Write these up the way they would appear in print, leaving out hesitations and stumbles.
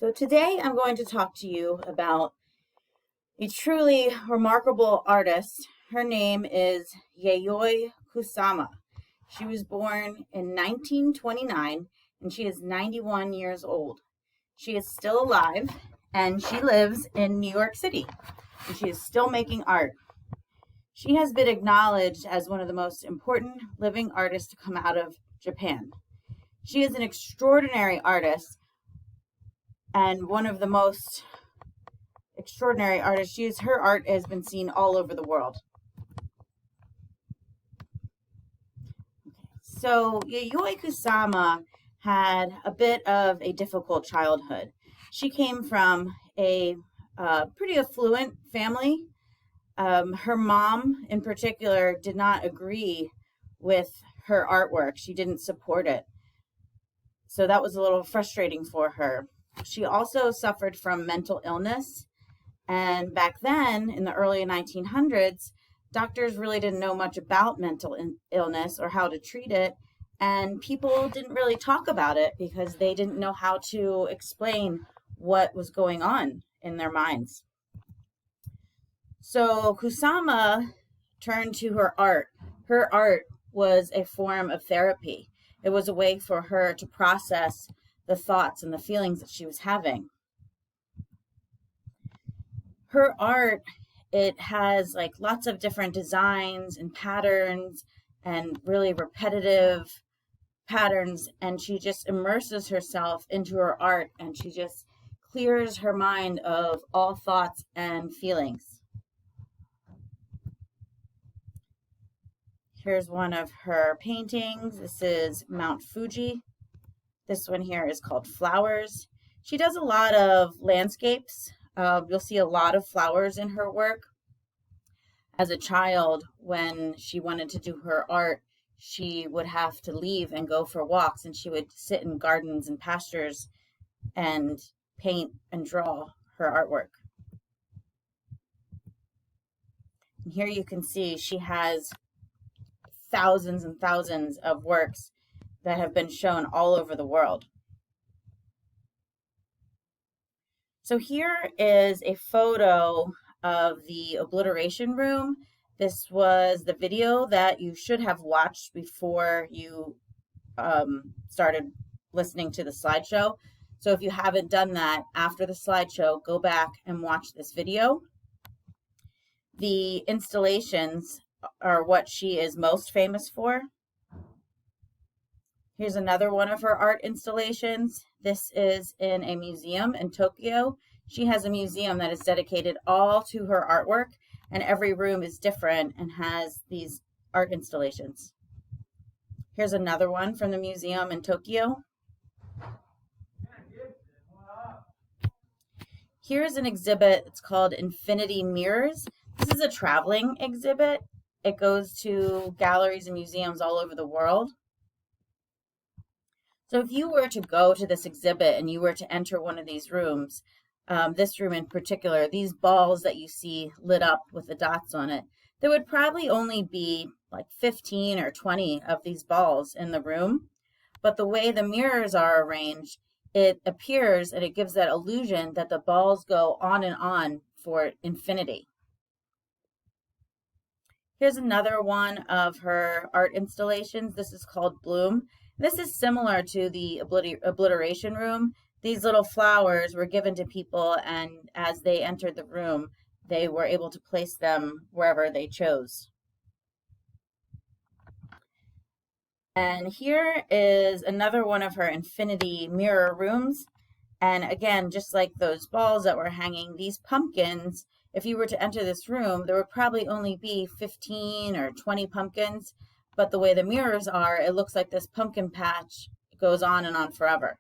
So today I'm going to talk to you about a truly remarkable artist. Her name is Yayoi Kusama. She was born in 1929 and she is 91 years old. She is still alive and she lives in New York City and she is still making art. She has been acknowledged as one of the most important living artists to come out of Japan. She is an extraordinary artist and one of the most extraordinary artists. Her art has been seen all over the world. So Yayoi Kusama had a bit of a difficult childhood. She came from a pretty affluent family. Her mom, in particular, did not agree with her artwork. She didn't support it. So that was a little frustrating for her. She also suffered from mental illness. And back then, in the early 1900s, doctors really didn't know much about mental illness or how to treat it. And people didn't really talk about it because they didn't know how to explain what was going on in their minds. So Kusama turned to her art. Her art was a form of therapy. It was a way for her to process the thoughts and the feelings that she was having. Her art, it has like lots of different designs and patterns and really repetitive patterns, and she just immerses herself into her art and she just clears her mind of all thoughts and feelings. Here's one of her paintings. This is Mount Fuji. This one here is called Flowers. She does a lot of landscapes. You'll see a lot of flowers in her work. As a child, when she wanted to do her art, she would have to leave and go for walks, and she would sit in gardens and pastures and paint and draw her artwork. And here you can see she has thousands and thousands of works that have been shown all over the world. So here is a photo of the obliteration room. This was the video that you should have watched before you started listening to the slideshow. So if you haven't done that, after the slideshow, go back and watch this video. The installations are what she is most famous for. Here's another one of her art installations. This is in a museum in Tokyo. She has a museum that is dedicated all to her artwork, and every room is different and has these art installations. Here's another one from the museum in Tokyo. Here's an exhibit. It's called Infinity Mirrors. This is a traveling exhibit. It goes to galleries and museums all over the world. So if you were to go to this exhibit and you were to enter one of these rooms, this room in particular, these balls that you see lit up with the dots on it, there would probably only be like 15 or 20 of these balls in the room. But the way the mirrors are arranged, it appears and it gives that illusion that the balls go on and on for infinity. Here's another one of her art installations. This is called Bloom. This is similar to the obliteration room. These little flowers were given to people, and as they entered the room, they were able to place them wherever they chose. And here is another one of her infinity mirror rooms. And again, just like those balls that were hanging, these pumpkins, if you were to enter this room, there would probably only be 15 or 20 pumpkins. But the way the mirrors are, it looks like this pumpkin patch goes on and on forever.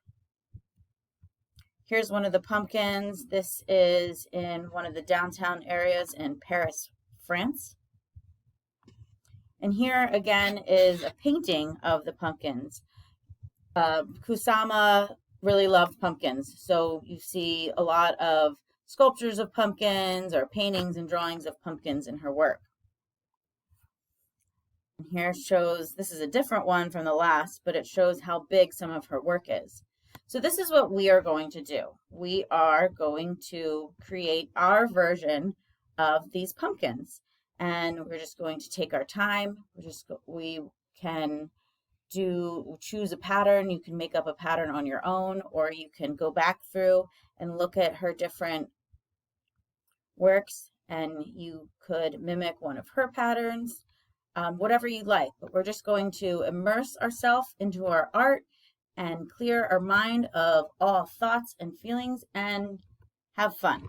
Here's one of the pumpkins. This is in one of the downtown areas in Paris, France. And here again is a painting of the pumpkins. Kusama really loved pumpkins. So you see a lot of sculptures of pumpkins or paintings and drawings of pumpkins in her work. And here shows, this is a different one from the last, but it shows how big some of her work is. So this is what we are going to do. We are going to create our version of these pumpkins. And we're just going to take our time. We can choose a pattern. You can make up a pattern on your own, or you can go back through and look at her different works, and you could mimic one of her patterns, whatever you like. But we're just going to immerse ourselves into our art and clear our mind of all thoughts and feelings and have fun.